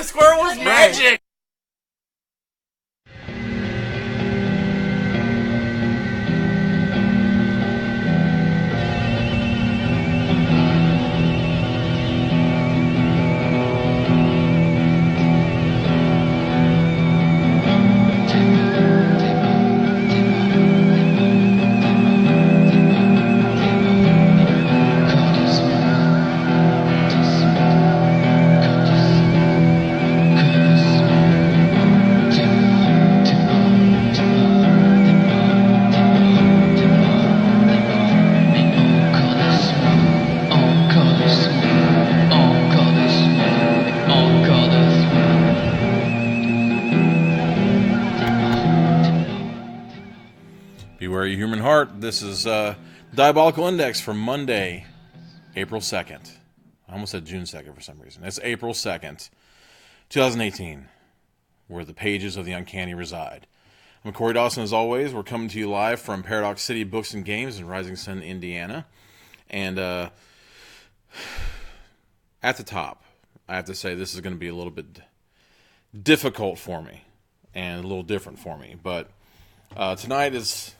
The squirrel was magic! Beware your human heart. This is Diabolical Index for Monday, April 2nd. I almost said June 2nd for some reason. It's April 2nd, 2018, where the pages of the uncanny reside. I'm Corey Dawson, as always. We're coming to you live from Paradox City Books and Games in Rising Sun, Indiana. And at the top, I have to say this is going to be a little bit difficult for me and a little different for me. But tonight is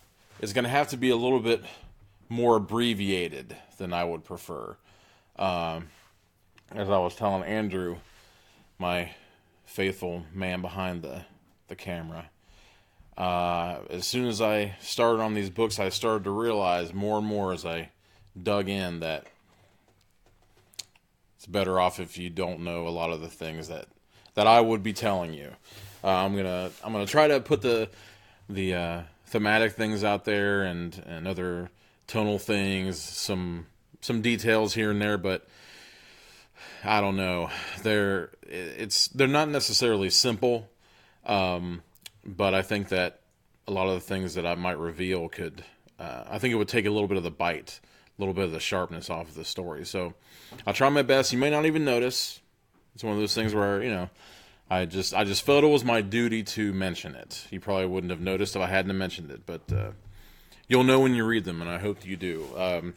going to have to be a little bit more abbreviated than I would prefer. As I was telling Andrew, my faithful man behind the camera, as soon as I started on these books, I started to realize more and more as I dug in that it's better off if you don't know a lot of the things that I would be telling you. I'm gonna try to put the thematic things out there and other tonal things, some details here and there, but I don't know. They're not necessarily simple, but I think that a lot of the things that I might reveal could, I think it would take a little bit of the bite, a little bit of the sharpness off of the story. So I'll try my best. You may not even notice. It's one of those things where, I just felt it was my duty to mention it. You probably wouldn't have noticed if I hadn't mentioned it, but you'll know when you read them, and I hope you do.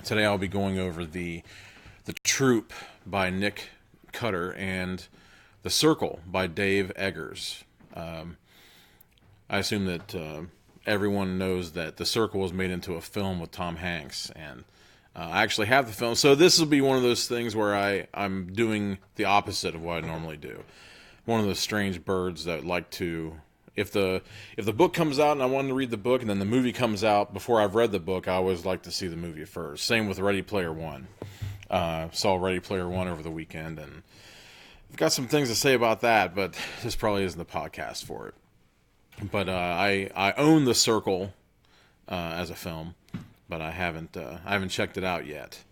Today I'll be going over the Troop by Nick Cutter and The Circle by Dave Eggers. I assume that everyone knows that The Circle was made into a film with Tom Hanks, and I actually have the film, so this will be one of those things where I'm doing the opposite of what I normally do. One of those strange birds that like to, if the book comes out and I want to read the book and then the movie comes out before I've read the book, I always like to see the movie first. Same with Ready Player One. Saw Ready Player One over the weekend, and I've got some things to say about that, but this probably isn't the podcast for it. But I own The Circle as a film, but I haven't checked it out yet.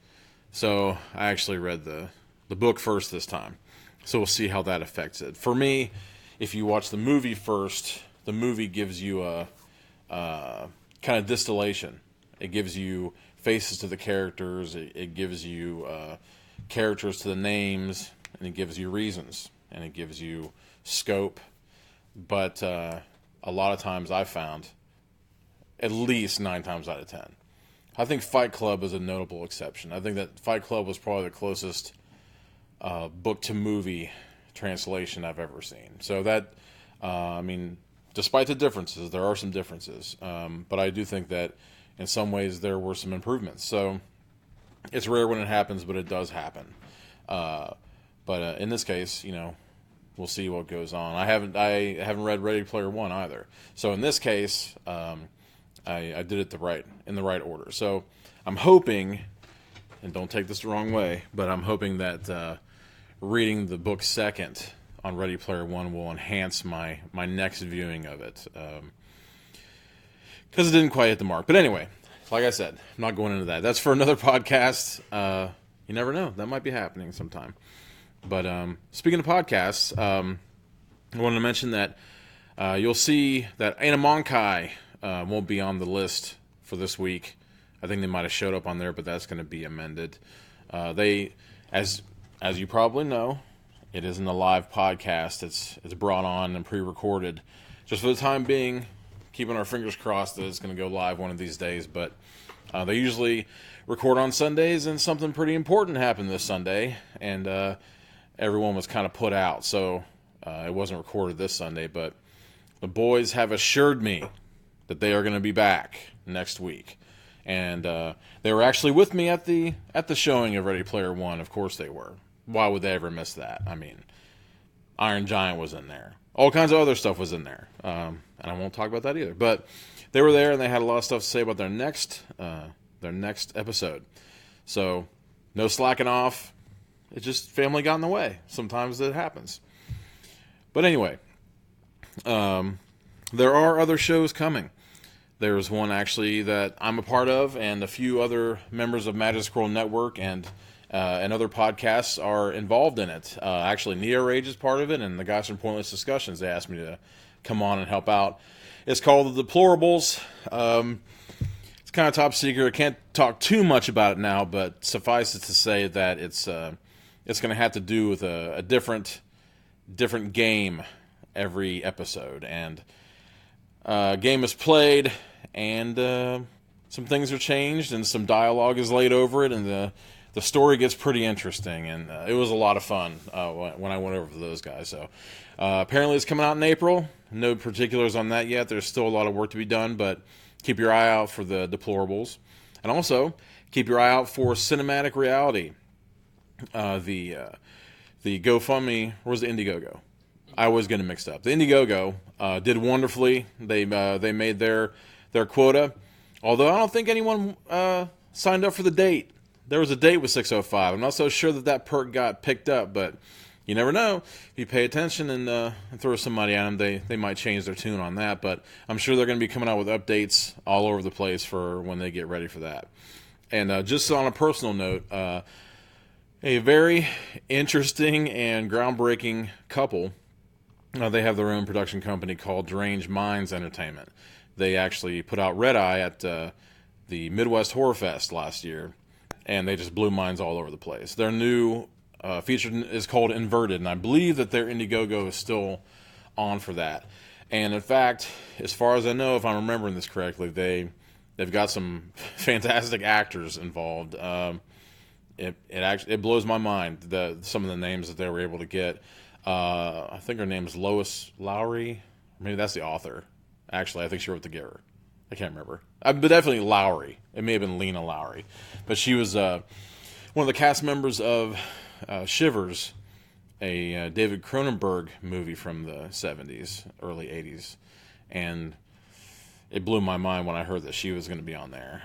So I actually read the book first this time. So we'll see how that affects it. For me, if you watch the movie first, the movie gives you a kind of distillation. It gives you faces to the characters. It gives you characters to the names, and it gives you reasons, and it gives you scope. But a lot of times I found, at least 9 times out of 10, I think Fight Club is a notable exception. I think that Fight Club was probably the closest book-to-movie translation I've ever seen. So that, despite the differences, there are some differences. But I do think that in some ways there were some improvements. So it's rare when it happens, but it does happen. But in this case, we'll see what goes on. I haven't read Ready Player One either. So in this case, I did it in the right order. So I'm hoping, and don't take this the wrong way, but I'm hoping that reading the book second on Ready Player One will enhance my next viewing of it, because it didn't quite hit the mark. But anyway, like I said, I'm not going into that. That's for another podcast. You never know. That might be happening sometime. But speaking of podcasts, I wanted to mention that you'll see that Anamonkai won't be on the list for this week. I think they might have showed up on there, but that's going to be amended. They, as you probably know, it isn't a live podcast. It's brought on and pre-recorded. Just for the time being, keeping our fingers crossed that it's going to go live one of these days. But they usually record on Sundays, and something pretty important happened this Sunday. And everyone was kind of put out, so it wasn't recorded this Sunday. But the boys have assured me that they are going to be back next week, and they were actually with me at the showing of Ready Player One. Of course they were. Why would they ever miss that? I mean, Iron Giant was in there. All kinds of other stuff was in there, and I won't talk about that either. But they were there, and they had a lot of stuff to say about their next episode. So no slacking off. It just family got in the way. Sometimes it happens. But anyway, there are other shows coming. There's one actually that I'm a part of, and a few other members of Magic Scroll Network and other podcasts are involved in it. Actually, Neo Rage is part of it, and the guys from Pointless Discussions, they asked me to come on and help out. It's called The Deplorables. It's kind of top secret. I can't talk too much about it now, but suffice it to say that it's going to have to do with a different game every episode, and game is played, and some things are changed, and some dialogue is laid over it, and the story gets pretty interesting, and it was a lot of fun when I went over to those guys. So apparently it's coming out in April. No particulars on that yet. There's still a lot of work to be done, but keep your eye out for the Deplorables. And also, keep your eye out for Cinematic Reality. The GoFundMe, or was it Indiegogo? I always get it mixed up. The Indiegogo did wonderfully. They made their quota. Although I don't think anyone signed up for the date. There was a date with 605. I'm not so sure that perk got picked up, but you never know. If you pay attention and throw some money at them, they might change their tune on that. But I'm sure they're going to be coming out with updates all over the place for when they get ready for that. And just on a personal note, a very interesting and groundbreaking couple. They have their own production company called Deranged Minds Entertainment. They actually put out Red Eye at the Midwest Horror Fest last year, and they just blew minds all over the place. Their new feature is called Inverted, and I believe that their Indiegogo is still on for that. And in fact, as far as I know, if I'm remembering this correctly, they've got some fantastic actors involved. It blows my mind some of the names that they were able to get. I think her name is Lois Lowry. Maybe that's the author. Actually, I think she wrote The Giver. I can't remember. But definitely Lowry. It may have been Lena Lowry. But she was one of the cast members of Shivers, a David Cronenberg movie from the 70s, early 80s. And it blew my mind when I heard that she was going to be on there.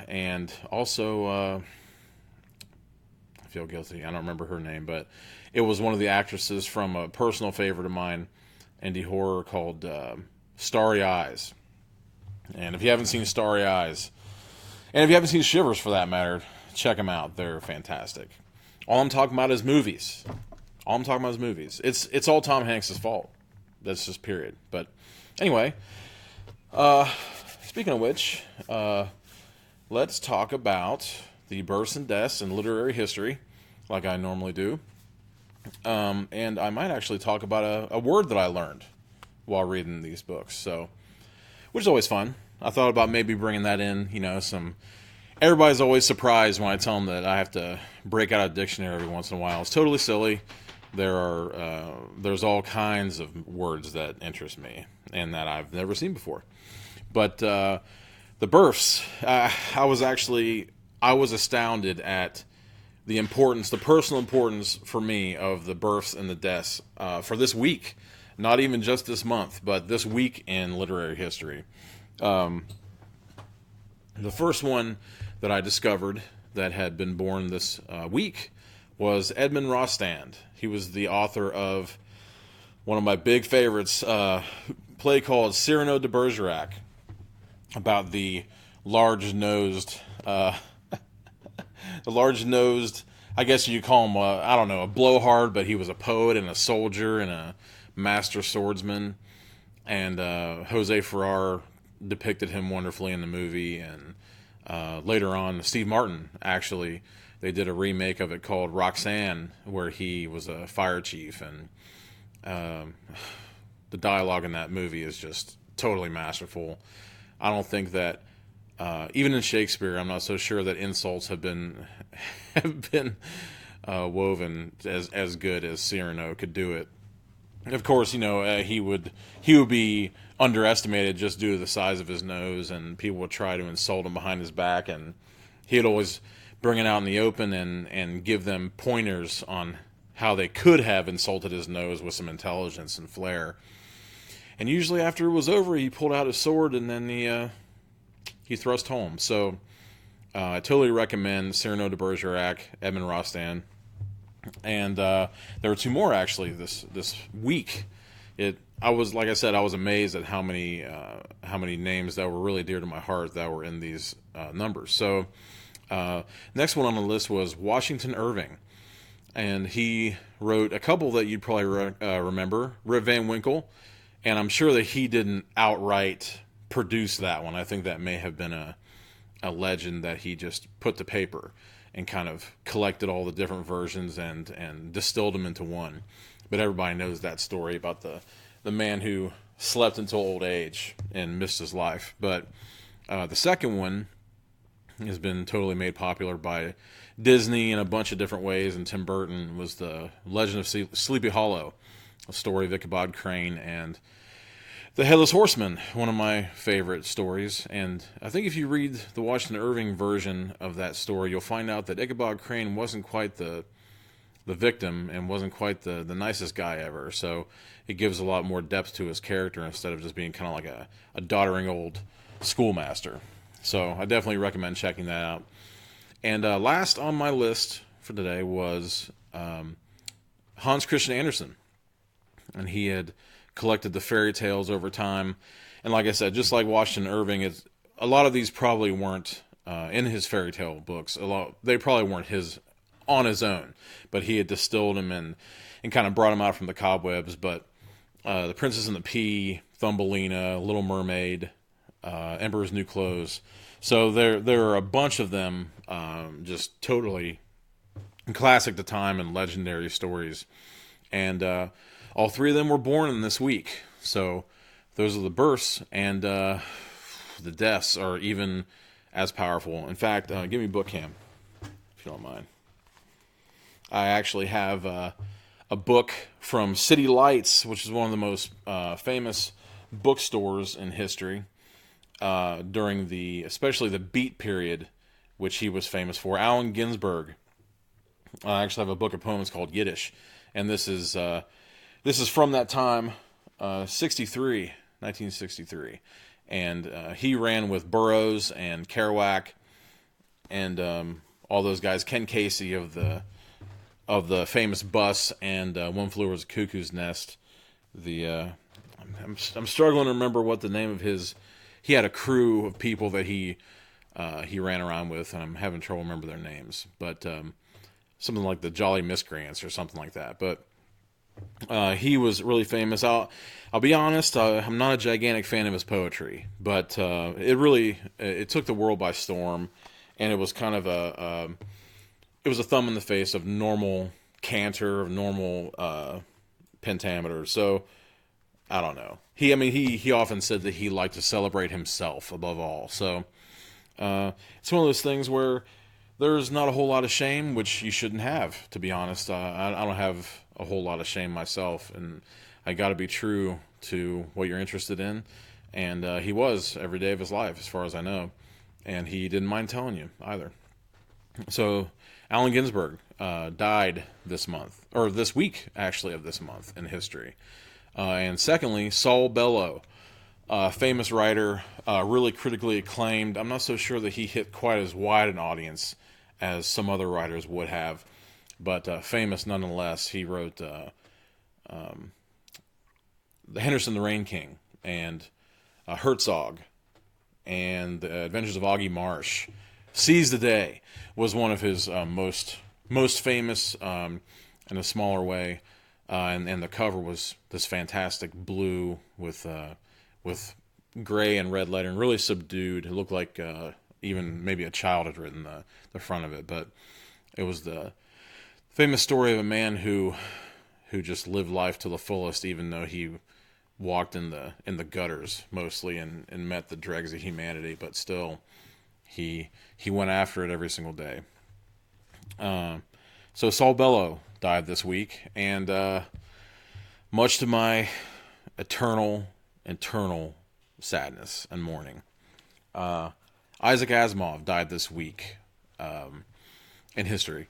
And also, I feel guilty. I don't remember her name, but it was one of the actresses from a personal favorite of mine, indie horror, called Starry Eyes. And if you haven't seen Starry Eyes, and if you haven't seen Shivers for that matter, check them out. They're fantastic. All I'm talking about is movies. It's all Tom Hanks' fault. That's just period. But anyway, speaking of which, let's talk about the births and deaths in literary history, like I normally do. And I might actually talk about a word that I learned while reading these books, which is always fun. I thought about maybe bringing that in, everybody's always surprised when I tell them that I have to break out a dictionary every once in a while. It's totally silly. There's all kinds of words that interest me and that I've never seen before. But the births, I was astounded at the personal importance for me of the births and the deaths for this week. Not even just this month, but this week in literary history. The first one that I discovered that had been born this week was Edmund Rostand. He was the author of one of my big favorites, play called Cyrano de Bergerac, about the large-nosed, I guess you call him, a blowhard, but he was a poet and a soldier and a master swordsman. And Jose Ferrer depicted him wonderfully in the movie. And later on, Steve Martin, actually, they did a remake of it called Roxanne, where he was a fire chief. And the dialogue in that movie is just totally masterful. I don't think that, even in Shakespeare, I'm not so sure that insults have been woven as good as Cyrano could do it. Of course, he would be underestimated just due to the size of his nose, and people would try to insult him behind his back, and he'd always bring it out in the open and give them pointers on how they could have insulted his nose with some intelligence and flair. And usually after it was over, he pulled out his sword and then he thrust home. So I totally recommend Cyrano de Bergerac, Edmond Rostand. And there were two more actually this week. I was amazed at how many names that were really dear to my heart that were in these numbers. So next one on the list was Washington Irving, and he wrote a couple that you'd probably remember, Rip Van Winkle, and I'm sure that he didn't outright produce that one. I think that may have been a legend that he just put to paper and kind of collected all the different versions and distilled them into one. But everybody knows that story about the man who slept until old age and missed his life. But the second one has been totally made popular by Disney in a bunch of different ways, and Tim Burton, was the Legend of Sleepy Hollow, a story of Ichabod Crane and the Headless Horseman, one of my favorite stories. And I think if you read the Washington Irving version of that story, you'll find out that Ichabod Crane wasn't quite the victim and wasn't quite the nicest guy ever. So it gives a lot more depth to his character instead of just being kind of like a doddering old schoolmaster. So I definitely recommend checking that out. And last on my list for today was Hans Christian Andersen. And he had collected the fairy tales over time. And like I said, just like Washington Irving, a lot of these probably weren't in his fairy tale books. They probably weren't on his own, but he had distilled them and kind of brought them out from the cobwebs. But The Princess and the Pea, Thumbelina, Little Mermaid, Emperor's New Clothes. So there are a bunch of them, just totally classic at the time and legendary stories. And all three of them were born in this week. So those are the births, and the deaths are even as powerful. In fact, give me book cam, if you don't mind. I actually have a book from City Lights, which is one of the most famous bookstores in history during especially the Beat period, which he was famous for. Allen Ginsberg. I actually have a book of poems called Yiddish, and this is from that time, 1963, and he ran with Burroughs and Kerouac and all those guys. Ken Casey of the famous Bus and One Flew Over the Cuckoo's Nest. I'm struggling to remember what the name of his. He had a crew of people that he ran around with, and I'm having trouble remember their names. But something like the Jolly Miscreants or something like that. But he was really famous. I'll be honest, I'm not a gigantic fan of his poetry, but it took the world by storm, and it was kind of it was a thumb in the face of normal canter, of normal pentameter. So I don't know. He often said that he liked to celebrate himself above all. So it's one of those things where there's not a whole lot of shame, which you shouldn't have, to be honest. I don't have a whole lot of shame myself, and I got to be true to what you're interested in. And he was every day of his life, as far as I know, and he didn't mind telling you either. So Allen Ginsberg died this week, actually, of this month in history. And secondly, Saul Bellow, famous writer, really critically acclaimed. I'm not so sure that he hit quite as wide an audience as some other writers would have, but famous nonetheless. He wrote The Henderson the Rain King and Herzog and The Adventures of Augie Marsh. Seize the Day was one of his most famous in a smaller way. And the cover was this fantastic blue with gray and red lettering, really subdued. It looked like even maybe a child had written the front of it. But it was the famous story of a man who just lived life to the fullest, even though he walked in the gutters mostly and met the dregs of humanity. But still, he went after it every single day. So Saul Bellow died this week, and much to my eternal sadness and mourning, Isaac Asimov died this week in history.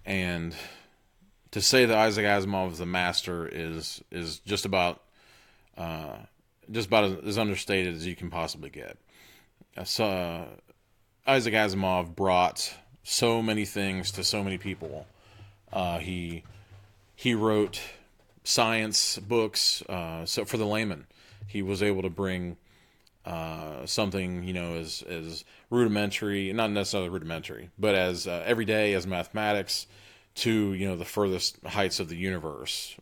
And to say that Isaac Asimov is the master is just about as understated as you can possibly get. So, Isaac Asimov brought so many things to so many people. He wrote science books, so for the layman, he was able to bring something, as rudimentary, not necessarily rudimentary, but as everyday as mathematics to, the furthest heights of the universe,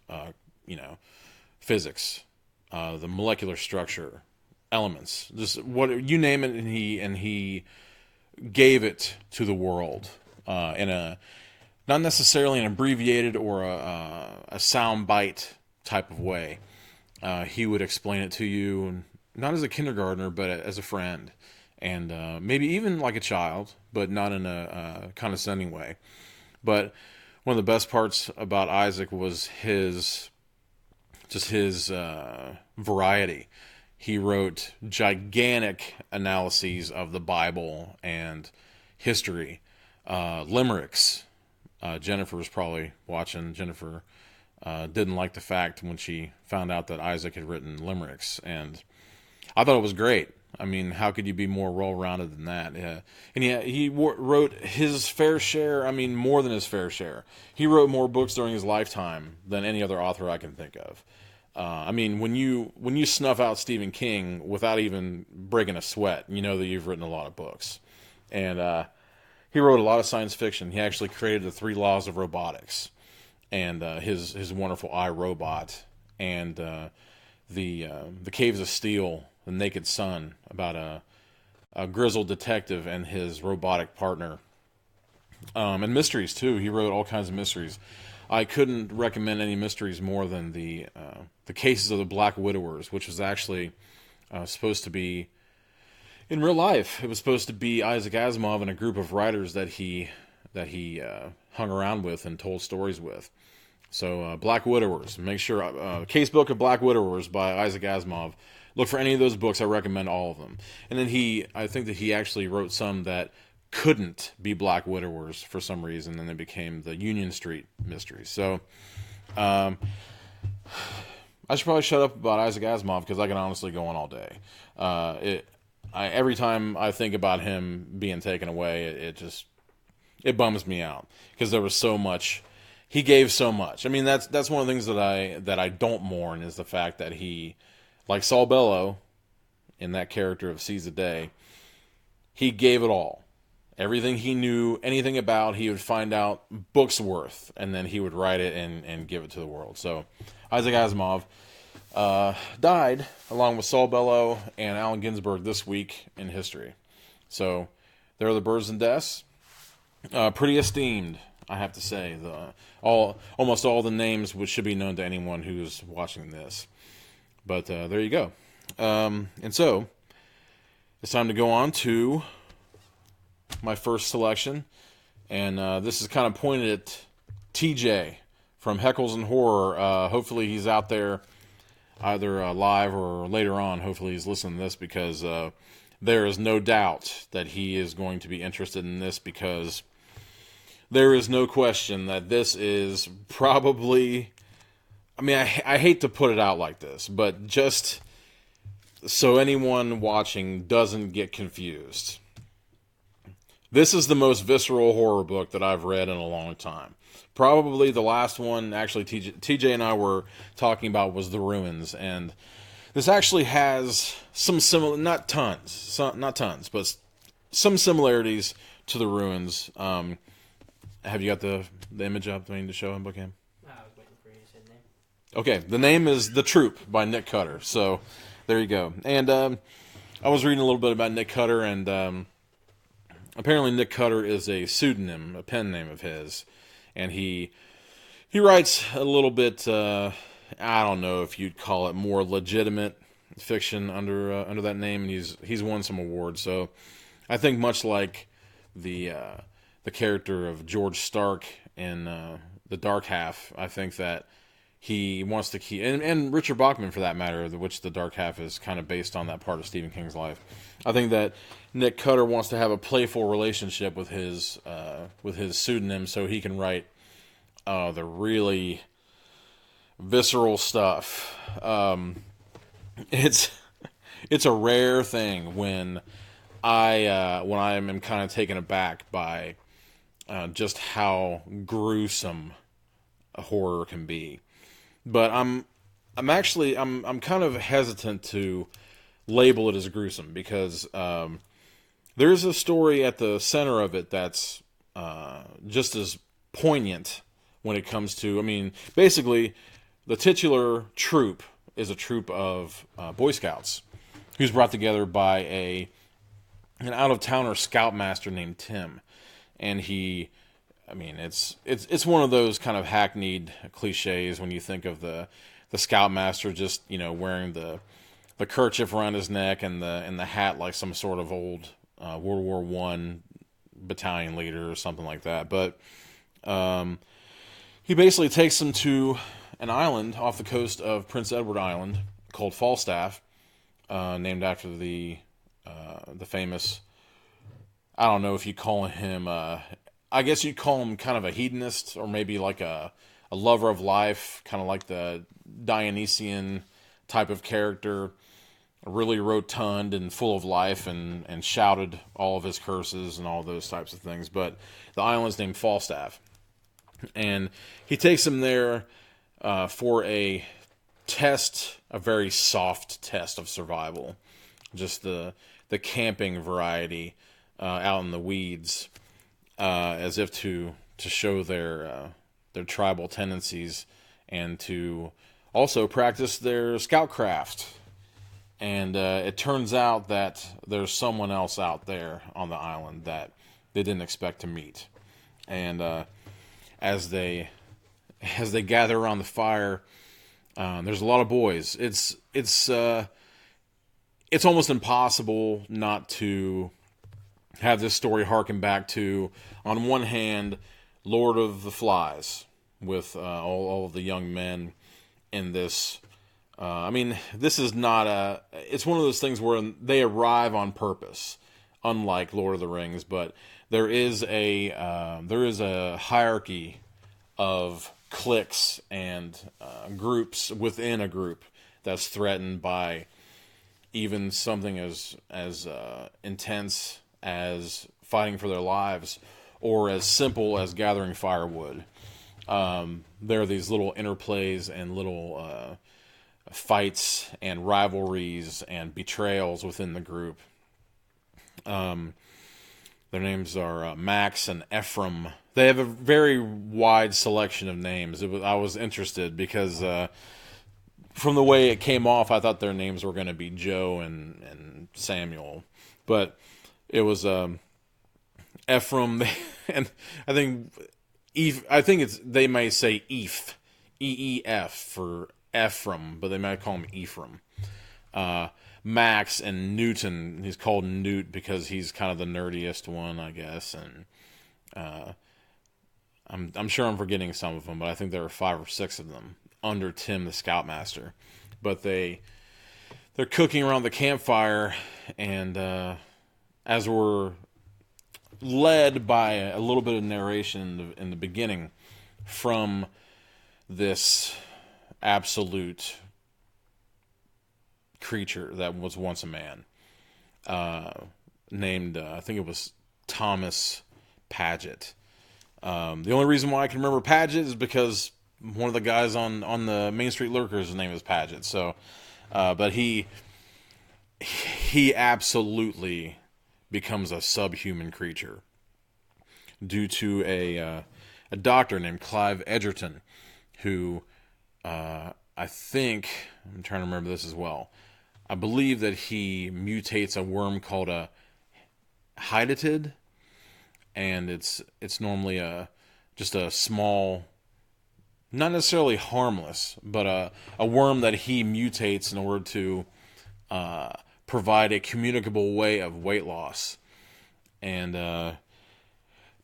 physics, the molecular structure, elements, just what you name it, and he gave it to the world in a not necessarily an abbreviated or a sound bite type of way. He would explain it to you, not as a kindergartner, but as a friend, and maybe even like a child, but not in a condescending way. But one of the best parts about Isaac was his variety. He wrote gigantic analyses of the Bible and history, limericks. Jennifer was probably watching. Jennifer didn't like the fact when she found out that Isaac had written limericks, and I thought it was great. I mean, how could you be more well-rounded than that? Yeah. And he wrote his fair share, more than his fair share. He wrote more books during his lifetime than any other author I can think of. When you snuff out Stephen King without even breaking a sweat, you know that you've written a lot of books. And he wrote a lot of science fiction. He actually created the 3 laws of robotics, and his wonderful iRobot, and the Caves of Steel, The Naked Sun, about a grizzled detective and his robotic partner, and mysteries too. He wrote all kinds of mysteries. I couldn't recommend any mysteries more than the Cases of the Black Widowers, which was actually supposed to be in real life. It was supposed to be Isaac Asimov and a group of writers that he hung around with and told stories with. So Black Widowers, make sure Case Book of Black Widowers by Isaac Asimov. Look for any of those books. I recommend all of them. And then I think that he actually wrote some that couldn't be Black Widowers for some reason, and they became the Union Street mysteries. So I should probably shut up about Isaac Asimov because I can honestly go on all day. Every time I think about him being taken away, it bums me out because there was so much. He gave so much. That's one of the things that I don't mourn is the fact that he, like Saul Bellow, in that character of Seize the Day, he gave it all. Everything he knew, anything about, he would find out books worth, and then he would write it and give it to the world. So Isaac Asimov died along with Saul Bellow and Allen Ginsberg this week in history. So there are the birds and deaths. Pretty esteemed, I have to say. Almost all the names which should be known to anyone who's watching this. But there you go. And so it's time to go on to my first selection, and this is kind of pointed at TJ from Heckles and Horror. Hopefully he's out there either live or later on. Hopefully he's listening to this because there is no doubt that he is going to be interested in this, because there is no question that this is probably, I hate to put it out like this, but just so anyone watching doesn't get confused, this is the most visceral horror book that I've read in a long time. Probably the last one, actually, TJ and I were talking about was The Ruins, and this actually has some similar, not tons, but some similarities to The Ruins. Have you got the image up that I need to show him, Bookham? I was waiting for you to say the name. Okay, the name is The Troop by Nick Cutter, so there you go. And I was reading a little bit about Nick Cutter, and apparently Nick Cutter is a pseudonym, a pen name of his, and he writes a little bit, I don't know if you'd call it more legitimate fiction under that name, and he's won some awards. So I think much like the the character of George Stark in the Dark Half. I think that he wants to keep, and Richard Bachman for that matter, which the Dark Half is kind of based on that part of Stephen King's life. I think that Nick Cutter wants to have a playful relationship with his pseudonym, so he can write the really visceral stuff. It's a rare thing when I am kind of taken aback by just how gruesome a horror can be. But I'm kind of hesitant to label it as gruesome because there's a story at the center of it that's just as poignant when it comes to, I mean, basically the titular troop is a troop of Boy Scouts who's brought together by an out-of-towner scoutmaster named Tim. And it's one of those kind of hackneyed cliches when you think of the scoutmaster just, wearing the kerchief around his neck and the hat like some sort of old World War I battalion leader or something like that. But he basically takes them to an island off the coast of Prince Edward Island called Falstaff, named after the famous. I don't know if you call him. I guess you'd call him kind of a hedonist, or maybe like a lover of life, kind of like the Dionysian type of character. Really rotund and full of life, and shouted all of his curses and all those types of things. But the island's named Falstaff, and he takes him there for a test, a very soft test of survival, just the camping variety out in the weeds, as if to show their tribal tendencies and to also practice their scoutcraft. And it turns out that there's someone else out there on the island that they didn't expect to meet. And as they gather around the fire, there's a lot of boys. It's almost impossible not to have this story harken back to, on one hand, Lord of the Flies, with all of the young men in this. This is not it's one of those things where they arrive on purpose, unlike Lord of the Rings, but there is a hierarchy of cliques and groups within a group that's threatened by even something as intense as fighting for their lives, or as simple as gathering firewood. There are these little interplays and little fights and rivalries and betrayals within the group. Their names are Max and Ephraim. They have a very wide selection of names. I was interested because from the way it came off, I thought their names were going to be Joe and Samuel, but it was Ephraim, and I think they may say EEF for Ephraim, but they might call him Ephraim. Max and Newton, he's called Newt because he's kind of the nerdiest one, I guess, and I'm sure I'm forgetting some of them, but I think there are 5 or 6 of them under Tim the Scoutmaster. But they're cooking around the campfire, and as we're led by a little bit of narration in the beginning from this absolute creature that was once a man, named I think it was Thomas Paget. The only reason why I can remember Paget is because one of the guys on the Main Street Lurkers' name is Paget. So, but he absolutely becomes a subhuman creature due to a doctor named Clive Edgerton, who I think, I'm trying to remember this as well, I believe that he mutates a worm called a hydatid, and it's normally just a small, not necessarily harmless, but a worm that he mutates in order to provide a communicable way of weight loss. And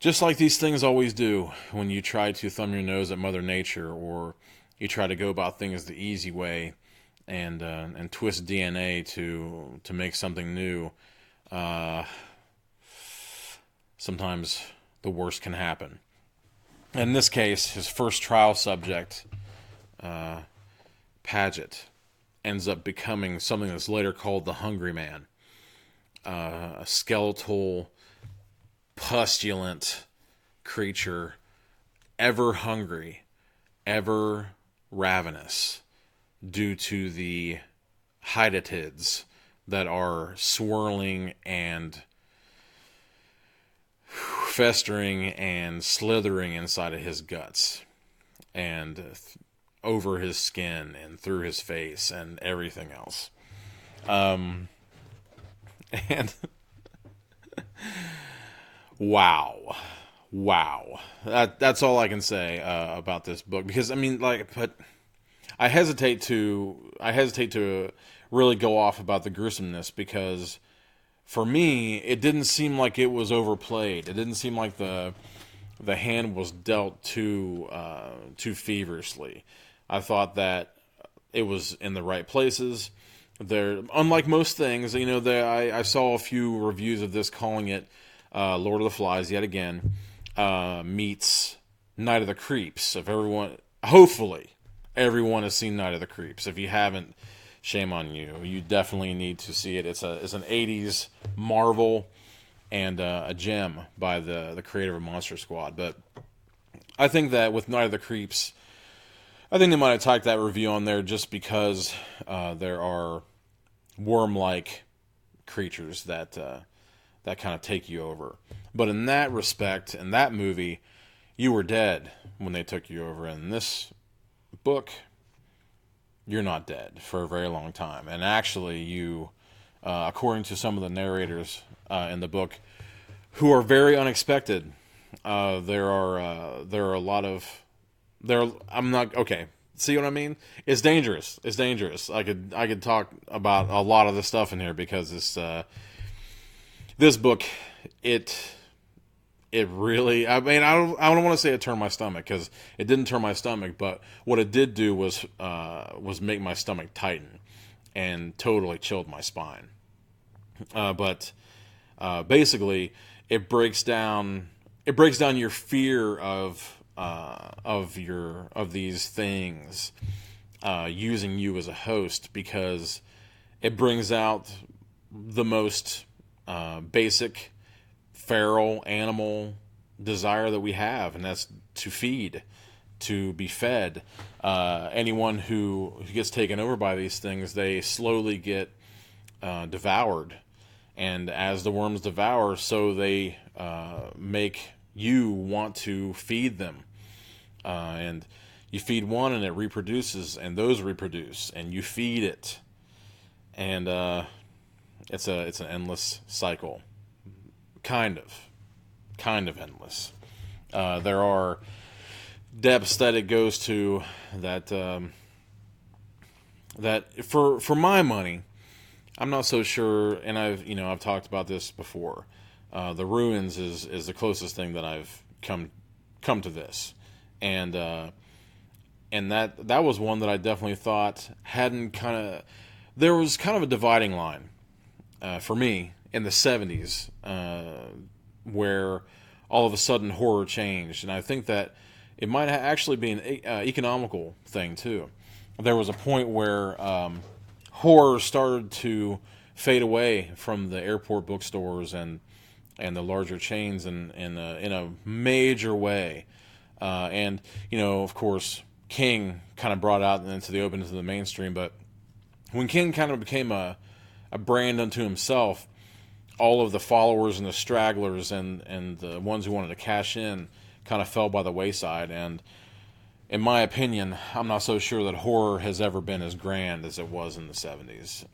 just like these things always do when you try to thumb your nose at Mother Nature, or you try to go about things the easy way and twist DNA to make something new. Uh, Sometimes the worst can happen. In this case, his first trial subject, Paget, ends up becoming something that's later called the Hungry Man, a skeletal, pustulant creature, ever hungry, ever ravenous, due to the hydatids that are swirling and festering and slithering inside of his guts and over his skin and through his face and everything else. And wow, that's all I can say about this book, because I mean, but I hesitate to really go off about the gruesomeness, because for me, it didn't seem like it was overplayed. It didn't seem like the hand was dealt too feverishly. I thought that it was in the right places. There, unlike most things, I saw a few reviews of this calling it Lord of the Flies yet again meets Night of the Creeps. Hopefully, everyone has seen Night of the Creeps. If you haven't, shame on you. You definitely need to see it. It's an 80s marvel and a gem by the creator of Monster Squad. But I think that with Night of the Creeps, I think they might have tacked that review on there just because there are worm-like creatures that kind of take you over. But in that respect, in that movie, you were dead when they took you over. In this book, you're not dead for a very long time. And actually, you, according to some of the narrators in the book, who are very unexpected, there are a lot of I'm not okay. See what I mean? It's dangerous. It's dangerous. I could talk about a lot of the stuff in here, because this book, it really, I mean, I don't want to say it turned my stomach, because it didn't turn my stomach, but what it did do was make my stomach tighten and totally chilled my spine. But basically, it breaks down your fear of these things using you as a host, because it brings out the most basic feral animal desire that we have, and that's to feed, to be fed. Anyone who gets taken over by these things, they slowly get devoured, and as the worms devour, so they make you want to feed them. And you feed one and it reproduces, and those reproduce, and you feed it, and it's an endless cycle. Kind of endless. There are depths that it goes to that for my money, I'm not so sure, and I've talked about this before. The Ruins is the closest thing that I've come to this, and that was one that I definitely thought there was kind of a dividing line for me in the 70s, where all of a sudden horror changed, and I think that it might actually be an economical thing too. There was a point where horror started to fade away from the airport bookstores and the larger chains in a major way, and of course King kind of brought out into the open, into the mainstream. But when King kind of became a brand unto himself, all of the followers and the stragglers and the ones who wanted to cash in kind of fell by the wayside. And in my opinion, I'm not so sure that horror has ever been as grand as it was in the 70s.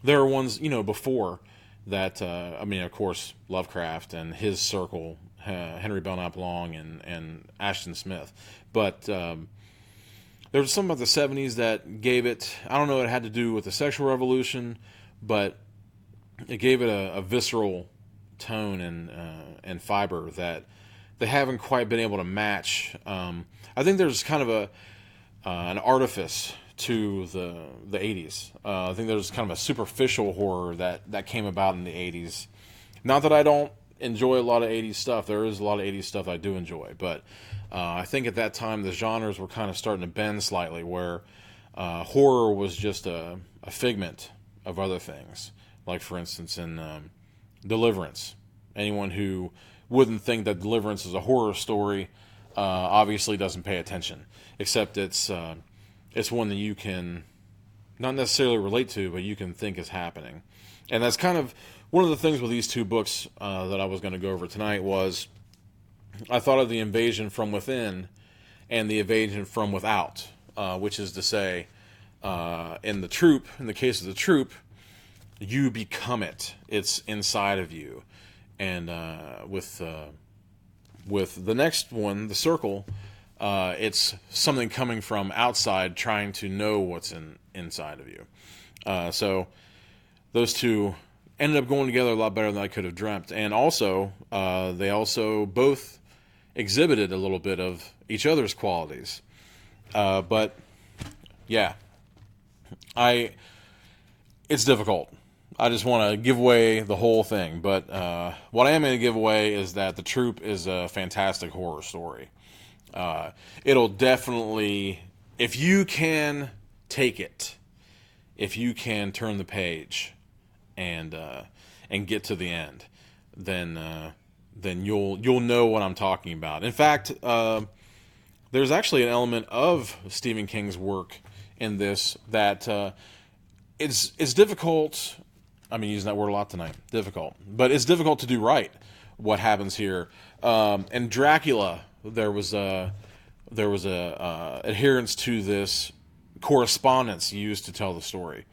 There are ones, before that, of course, Lovecraft and his circle, Henry Belknap Long and Ashton Smith. But there was something about the 70s that gave it, I don't know, it had to do with the sexual revolution, but it gave it a visceral tone and fiber that they haven't quite been able to match. I think there's kind of an artifice to the 80s. I think there's kind of a superficial horror that came about in the 80s. Not that I don't enjoy a lot of 80s stuff. There is a lot of 80s stuff I do enjoy, but I think at that time the genres were kind of starting to bend slightly, where horror was just a figment of other things. Like, for instance, in Deliverance. Anyone who wouldn't think that Deliverance is a horror story obviously doesn't pay attention. Except it's one that you can not necessarily relate to, but you can think is happening. And that's kind of one of the things with these two books that I was going to go over tonight. Was I thought of the invasion from within and the invasion from without, which is to say, in the case of the troop, you become it. It's inside of you. And with the next one, the circle, it's something coming from outside trying to know what's inside of you. So those two ended up going together a lot better than I could have dreamt. And also, they also both exhibited a little bit of each other's qualities. But yeah, it's difficult. I just want to give away the whole thing. But what I am going to give away is that The Troop is a fantastic horror story. It'll definitely, if you can take it, if you can turn the page and get to the end, then you'll know what I'm talking about. In fact, there's actually an element of Stephen King's work in this that it's difficult. I'm using that word a lot tonight. Difficult, but it's difficult to do right. What happens here? In Dracula, there was a adherence to this correspondence used to tell the story,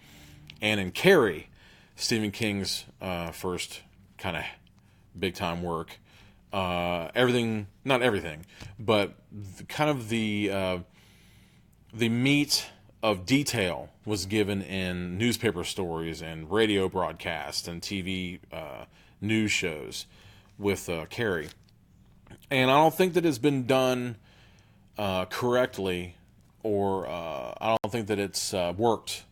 and in Carrie, Stephen King's first kind of big time work, not everything, but kind of the meat of detail was given in newspaper stories and radio broadcasts and TV news shows with Carrie. And I don't think that it's been done correctly, or I don't think that it's worked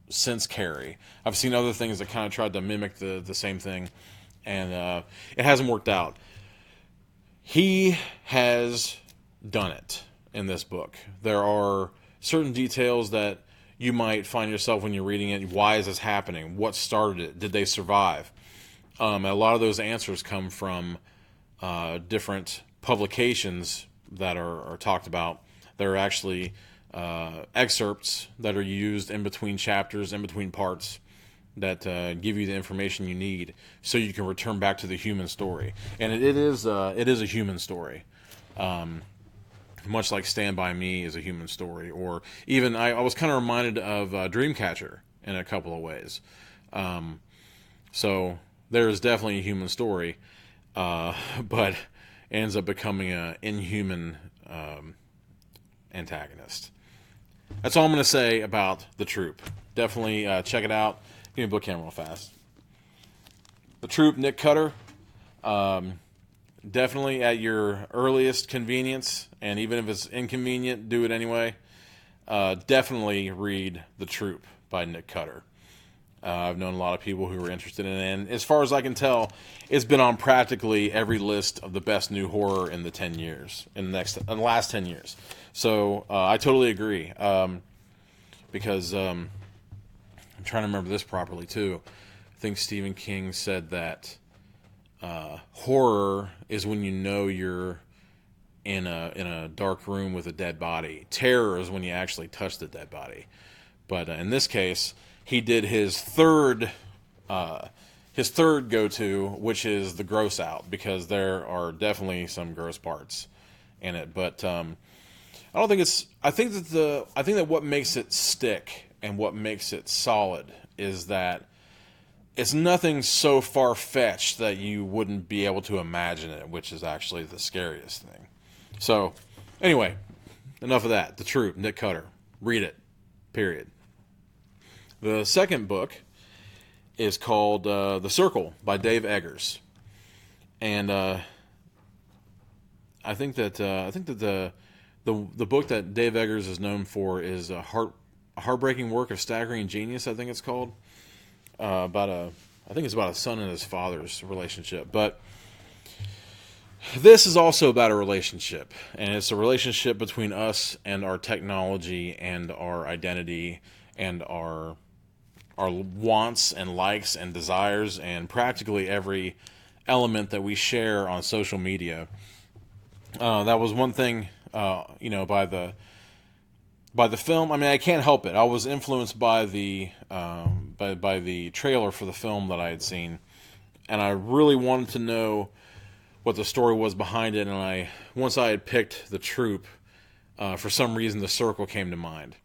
since Carrie. I've seen other things that kind of tried to mimic the same thing, and it hasn't worked out. He has done it in this book. There are certain details that you might find yourself when you're reading it. Why is this happening? What started it? Did they survive? A lot of those answers come from different publications that are talked about. There are actually excerpts that are used in between chapters, in between parts, that give you the information you need so you can return back to the human story. And it is a human story. Much like Stand By Me is a human story. Or even, I was kind of reminded of Dreamcatcher in a couple of ways. So there is definitely a human story, but ends up becoming an inhuman antagonist. That's all I'm going to say about The Troop. Definitely check it out. Give me a book camera real fast. The Troop, Nick Cutter. Definitely at your earliest convenience, and even if it's inconvenient, do it anyway. Definitely read The Troop by Nick Cutter. I've known a lot of people who were interested in it, and as far as I can tell, it's been on practically every list of the best new horror in the last 10 years. So I totally agree, because I'm trying to remember this properly too. I think Stephen King said that horror is when you know you're in a dark room with a dead body. Terror is when you actually touch the dead body. But in this case, he did his third go-to, which is the gross out, because there are definitely some gross parts in it. But I don't think it's. I think that what makes it stick and what makes it solid is that it's nothing so far-fetched that you wouldn't be able to imagine it, which is actually the scariest thing. So, anyway, enough of that. The Troop, Nick Cutter. Read it. Period. The second book is called The Circle by Dave Eggers. And I think that the book that Dave Eggers is known for is a heartbreaking work of staggering genius. I think it's called about a. I think it's about a son and his father's relationship, but this is also about a relationship, and it's a relationship between us and our technology and our identity and our wants and likes and desires and practically every element that we share on social media. That was one thing, by the film. I mean, I can't help it. I was influenced by the by the trailer for the film that I had seen, and I really wanted to know what the story was behind it. And once I had picked the troop, for some reason the circle came to mind,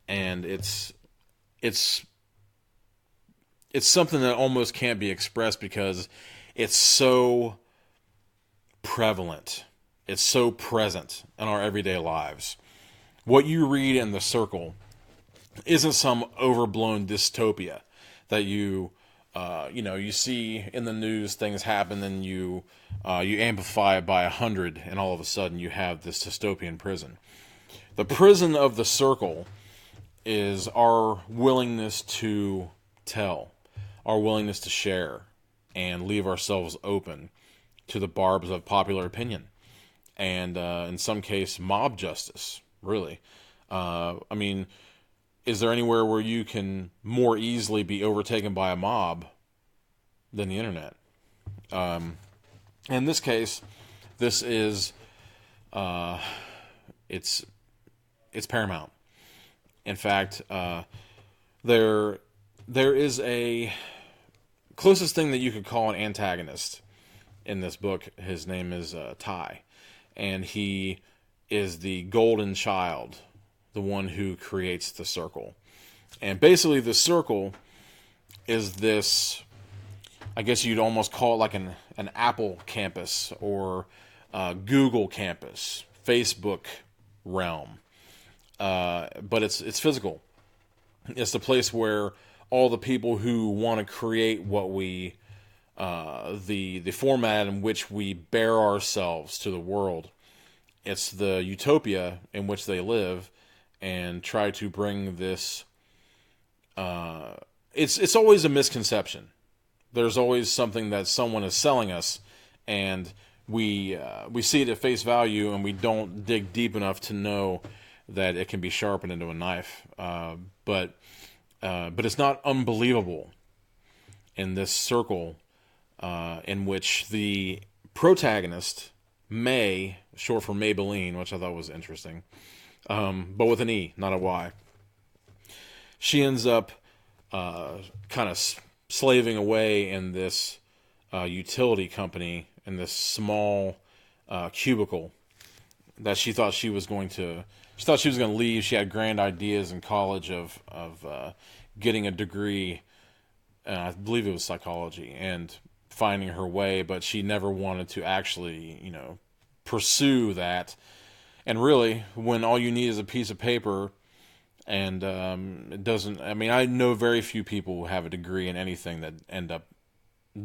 and it's it's something that almost can't be expressed because it's so prevalent. It's so present in our everyday lives. What you read in The Circle isn't some overblown dystopia that you see in the news. Things happen, and you amplify it by 100, and all of a sudden you have this dystopian prison. The prison of The Circle is our willingness to tell, our willingness to share, and leave ourselves open to the barbs of popular opinion, and in some case, mob justice. Really, I mean, is there anywhere where you can more easily be overtaken by a mob than the internet? In this case, this is it's paramount. In fact, there is a closest thing that you could call an antagonist in this book. His name is Ty, and he is the golden child, the one who creates the circle. And basically, the circle is this, I guess you'd almost call it like an Apple campus or Google campus, Facebook realm. But it's physical. It's the place where all the people who want to create what we, the format in which we bear ourselves to the world. It's the utopia in which they live, and try to bring this. It's always a misconception. There's always something that someone is selling us, and we see it at face value, and we don't dig deep enough to know that it can be sharpened into a knife. But it's not unbelievable in this circle, in which the protagonist, May, short for Maybelline, which I thought was interesting, but with an E, not a Y. She ends up kind of slaving away in this utility company in this small cubicle that she thought she was going to. She thought she was going to leave. She had grand ideas in college of getting a degree, I believe it was psychology, and finding her way, but she never wanted to actually, pursue that. And really, when all you need is a piece of paper, and it doesn't. I mean, I know very few people who have a degree in anything that end up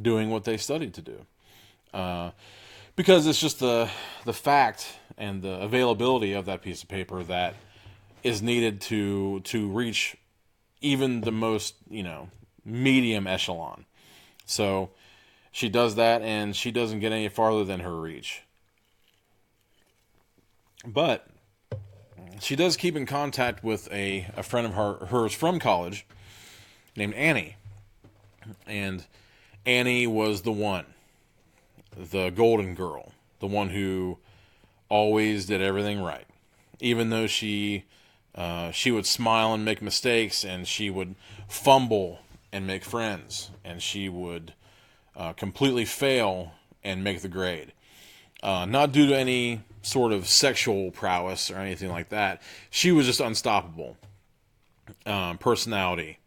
doing what they studied to do, because it's just the fact and the availability of that piece of paper that is needed to reach even the most medium echelon. So she does that, and she doesn't get any farther than her reach. But she does keep in contact with a friend of hers from college named Annie. And Annie was the one, the golden girl, the one who always did everything right. Even though she would smile and make mistakes, and she would fumble and make friends, and she would completely fail and make the grade. Not due to any sort of sexual prowess or anything like that. She was just unstoppable. Personality.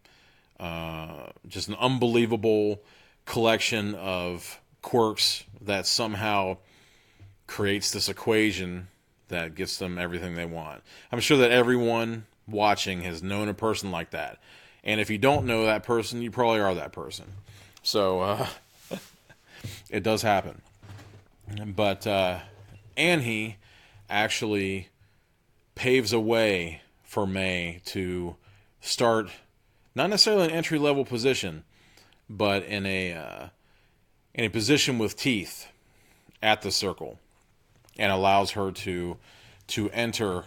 Just an unbelievable collection of quirks that somehow creates this equation that gets them everything they want. I'm sure that everyone watching has known a person like that. And if you don't know that person, you probably are that person. So, It does happen. But Anhe actually paves a way for May to start not necessarily an entry level position, but in a position with teeth at the circle, and allows her to enter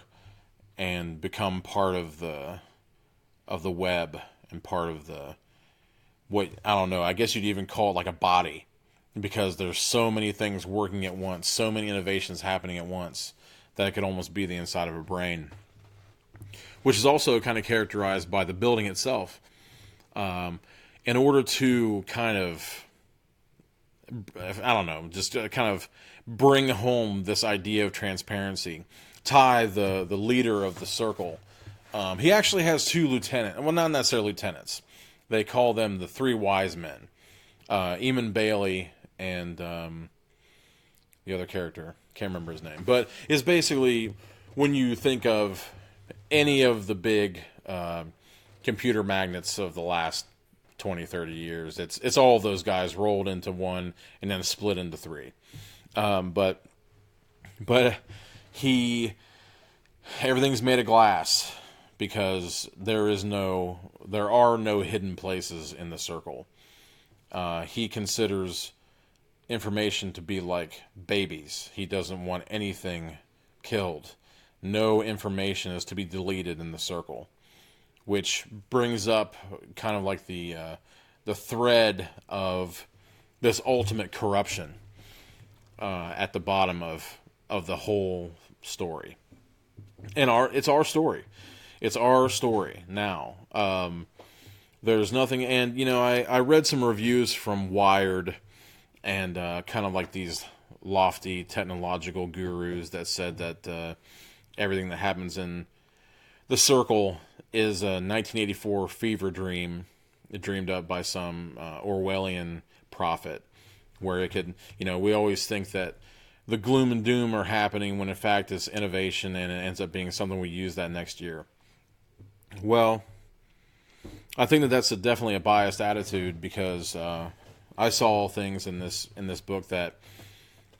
and become part of the web and part of the, what, I don't know, I guess you'd even call it like a body, because there's so many things working at once, so many innovations happening at once, that it could almost be the inside of a brain, which is also kind of characterized by the building itself. In order to kind of, I don't know, just kind of bring home this idea of transparency, Ty, the leader of the circle, he actually has two lieutenants. Well, not necessarily lieutenants. They call them the three wise men. Eamon Bailey and the other character, can't remember his name. But it's basically, when you think of any of the big computer magnates of the last 20, 30 years, it's all of those guys rolled into one and then split into three. But everything's made of glass, because there are no hidden places in the circle. He considers information to be like babies. He doesn't want anything killed. No information is to be deleted in the circle, which brings up kind of like the thread of this ultimate corruption at the bottom of the whole story. And it's our story. It's our story now. There's nothing, and I read some reviews from Wired, and kind of like these lofty technological gurus that said that everything that happens in the circle is a 1984 fever dream, dreamed up by some Orwellian prophet, where it could, we always think that the gloom and doom are happening, when in fact it's innovation, and it ends up being something we use that next year. Well, I think that that's definitely a biased attitude, because I saw things in this book that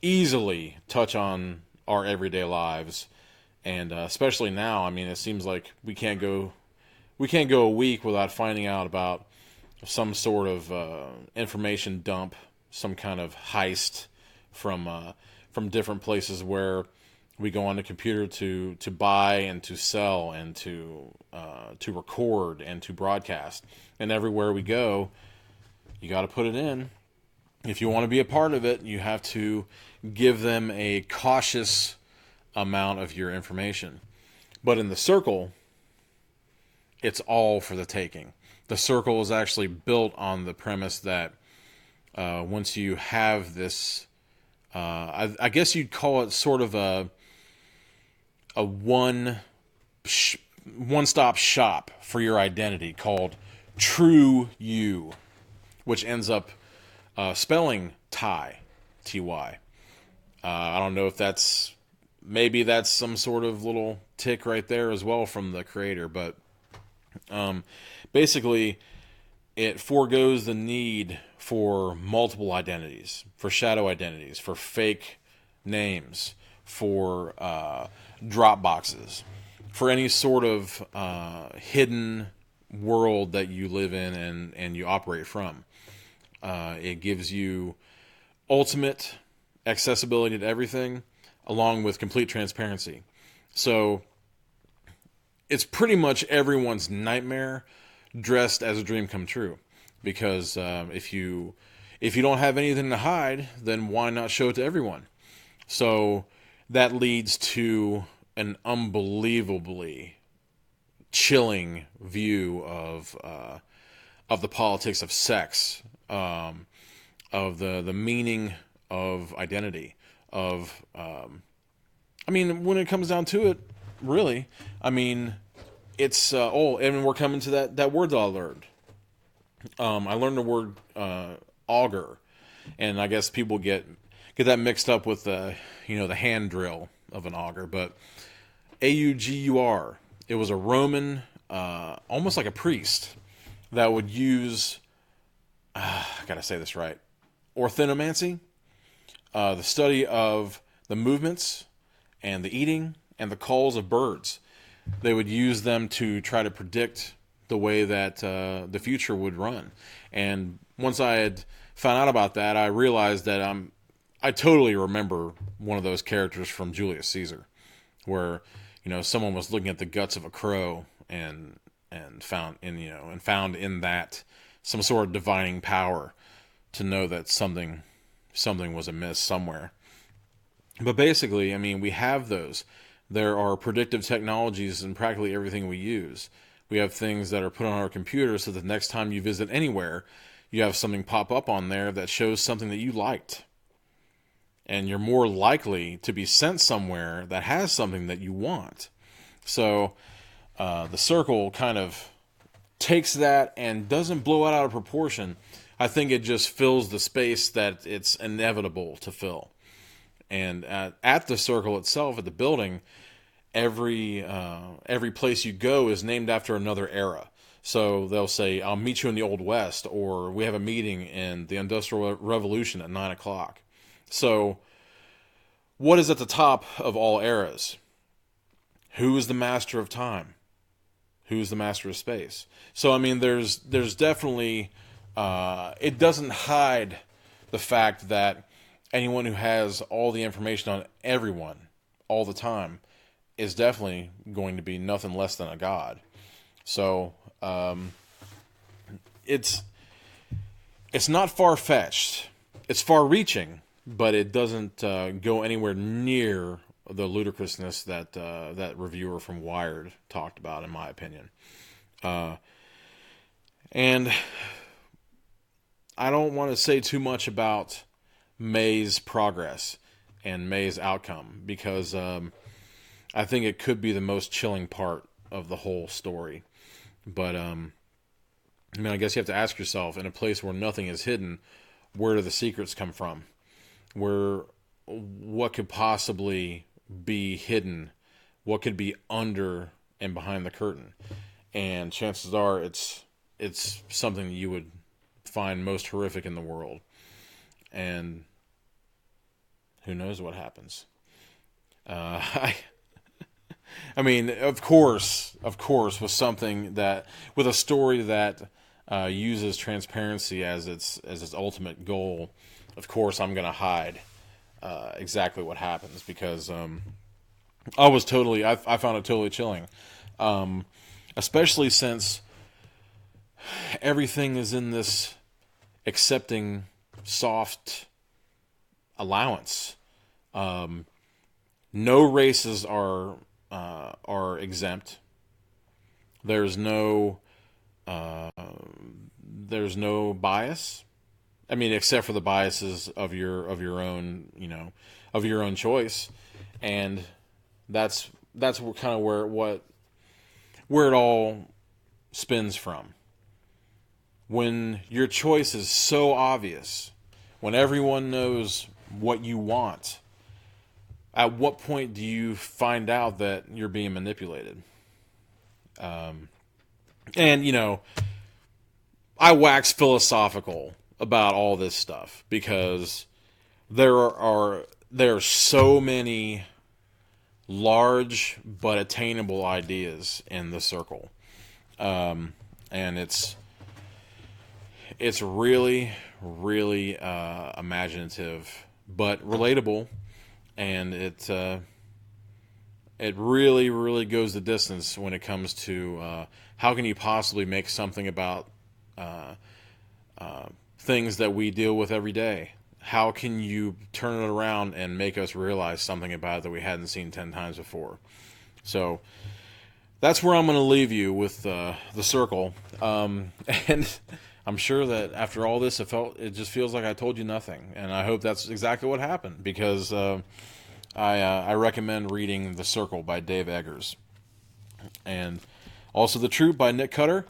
easily touch on our everyday lives, and especially now. I mean, it seems like we can't go a week without finding out about some sort of information dump, some kind of heist from different places where we go on the computer to buy and to sell and to record and to broadcast. And everywhere we go, you got to put it in. If you want to be a part of it, you have to give them a cautious amount of your information. But in the circle, it's all for the taking. The circle is actually built on the premise that once you have this, I guess you'd call it sort of a one-stop shop for your identity, called True You, which ends up spelling Ty, Ty. I don't know if maybe that's some sort of little tick right there as well from the creator, but basically it foregoes the need for multiple identities, for shadow identities, for fake names, for drop boxes, for any sort of hidden world that you live in and you operate from. It gives you ultimate accessibility to everything, along with complete transparency. So it's pretty much everyone's nightmare dressed as a dream come true. Because if you don't have anything to hide, then why not show it to everyone? So that leads to an unbelievably chilling view of the politics of sex, of the meaning of identity, of I mean, when it comes down to it, really, I mean, it's and we're coming to that word that I learned. I learned the word auger, and I guess people get that mixed up with the hand drill of an auger, but augur. It was a Roman, almost like a priest, that would use. I gotta say this right. orthinomancy, the study of the movements and the eating and the calls of birds. They would use them to try to predict the way that the future would run. And once I had found out about that, I realized that I totally remember one of those characters from Julius Caesar, where someone was looking at the guts of a crow and found in that some sort of divining power to know that something was amiss somewhere. But basically, I mean, we have those. There are predictive technologies in practically everything we use. We have things that are put on our computer so that the next time you visit anywhere, you have something pop up on there that shows something that you liked. And you're more likely to be sent somewhere that has something that you want. So the circle kind of takes that and doesn't blow it out of proportion. I think it just fills the space that it's inevitable to fill. And at the circle itself, at the building, every place you go is named after another era. So they'll say, "I'll meet you in the Old West," or "We have a meeting in the Industrial Revolution at 9 o'clock." So what is at the top of all eras? Who is the master of time? Who's the master of space? So, I mean, there's definitely, it doesn't hide the fact that anyone who has all the information on everyone all the time is definitely going to be nothing less than a god. So, it's not far-fetched. It's far-reaching, but it doesn't go anywhere near the ludicrousness that that reviewer from Wired talked about, in my opinion. And I don't want to say too much about May's progress and May's outcome, because I think it could be the most chilling part of the whole story. But I mean, I guess you have to ask yourself, in a place where nothing is hidden, where do the secrets come from? What could possibly be hidden? What could be under and behind the curtain? And chances are it's something that you would find most horrific in the world. And who knows what happens? I mean, of course, with with a story that uses transparency as its ultimate goal, of course I'm going to hide exactly what happens, because I found it totally chilling, especially since everything is in this accepting, soft allowance. No races are exempt. There's no bias. I mean, except for the biases of your own, of your own choice, and that's kind of where it all spins from. When your choice is so obvious, when everyone knows what you want, at what point do you find out that you're being manipulated? And I wax philosophical about all this stuff, because there are so many large but attainable ideas in the circle, and it's really, really imaginative but relatable, and it really, really goes the distance when it comes to how can you possibly make something about things that we deal with every day. How can you turn it around and make us realize something about it that we hadn't seen 10 times before? So that's where I'm going to leave you with the circle. And I'm sure that after all this, it just feels like I told you nothing. And I hope that's exactly what happened, because I recommend reading The Circle by Dave Eggers. And also The Troop by Nick Cutter.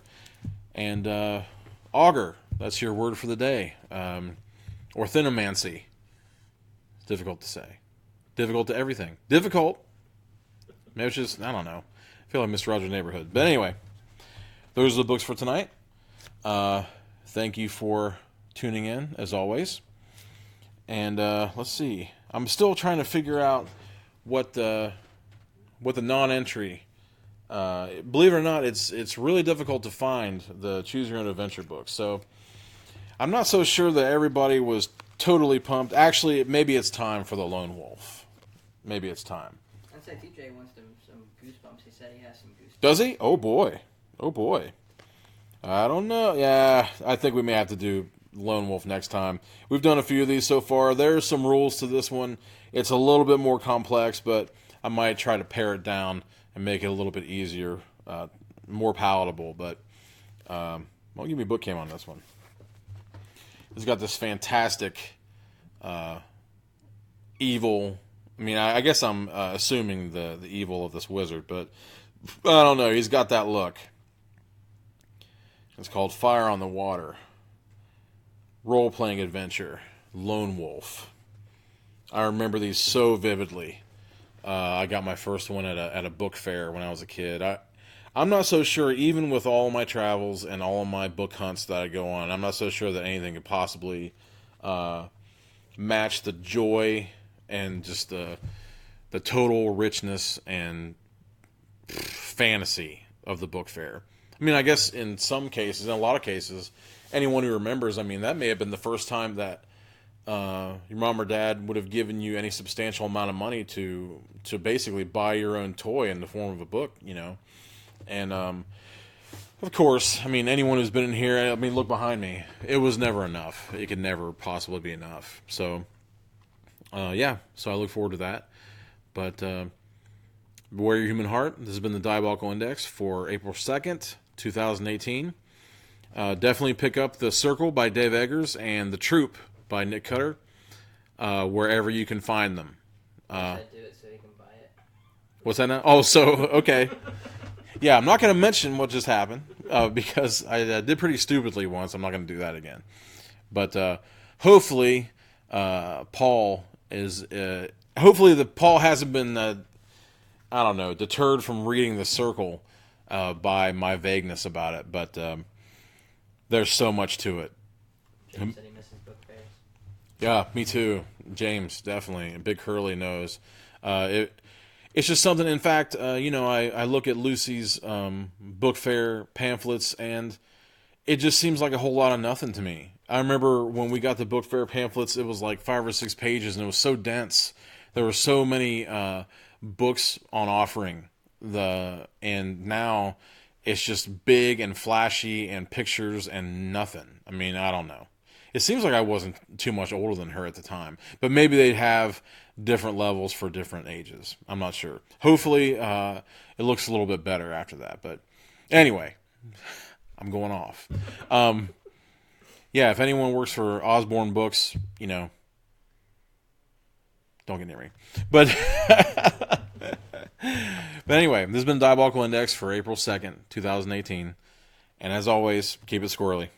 And Augur, that's your word for the day. Orthinomancy. Difficult to say. Difficult to everything. Difficult. Maybe it's just, I don't know. I feel like Mr. Rogers' Neighborhood. But anyway, those are the books for tonight. Thank you for tuning in, as always. And let's see. I'm still trying to figure out what the non-entry. Believe it or not, it's really difficult to find the Choose Your Own Adventure books. So I'm not so sure that everybody was totally pumped. Actually, maybe it's time for the Lone Wolf. Maybe it's time. I'd say TJ wants some goosebumps. He said he has some goosebumps. Does he? Oh boy. Oh boy. I don't know. Yeah, I think we may have to do Lone Wolf next time. We've done a few of these so far. There's some rules to this one. It's a little bit more complex, but I might try to pare it down and make it a little bit easier, more palatable. But well, give me a book came on this one. It's got this fantastic evil. I mean, I guess I'm assuming the evil of this wizard, but I don't know. He's got that look. It's called Fire on the Water. Role-playing adventure. Lone Wolf. I remember these so vividly. I got my first one at a book fair when I was a kid. I'm not so sure, even with all my travels and all of my book hunts that I go on, I'm not so sure that anything could possibly match the joy and just the total richness and fantasy of the book fair. I mean, I guess in some cases, in a lot of cases, anyone who remembers, I mean, that may have been the first time that your mom or dad would have given you any substantial amount of money to basically buy your own toy in the form of a book, you know. And, of course, I mean, anyone who's been in here, I mean, look behind me. It was never enough. It could never possibly be enough. So, yeah, so I look forward to that. But beware your human heart. This has been the Diabolical Index for April 2nd, 2018. Definitely pick up The Circle by Dave Eggers and The Troop by Nick Cutter, wherever you can find them. Do it so he can buy it. What's that now? Oh, so, okay. Yeah, I'm not going to mention what just happened because I did pretty stupidly once. I'm not going to do that again. But hopefully, Paul is... hopefully, Paul hasn't been, I don't know, deterred from reading The Circle by my vagueness about it. But there's so much to it. James said he misses book fairs. Yeah, me too. James, definitely. Big Curly knows. It's just something, in fact, I look at Lucy's book fair pamphlets, and it just seems like a whole lot of nothing to me. I remember when we got the book fair pamphlets, it was like 5 or 6 pages, and it was so dense. There were so many books on offering. And now it's just big and flashy and pictures and nothing. I mean, I don't know. It seems like I wasn't too much older than her at the time. But maybe they'd have different levels for different ages. I'm not sure. Hopefully, it looks a little bit better after that. But anyway, I'm going off. Yeah, if anyone works for Osborne Books, don't get near me. But anyway, this has been Diabolical Index for April 2nd, 2018. And as always, keep it squirrely.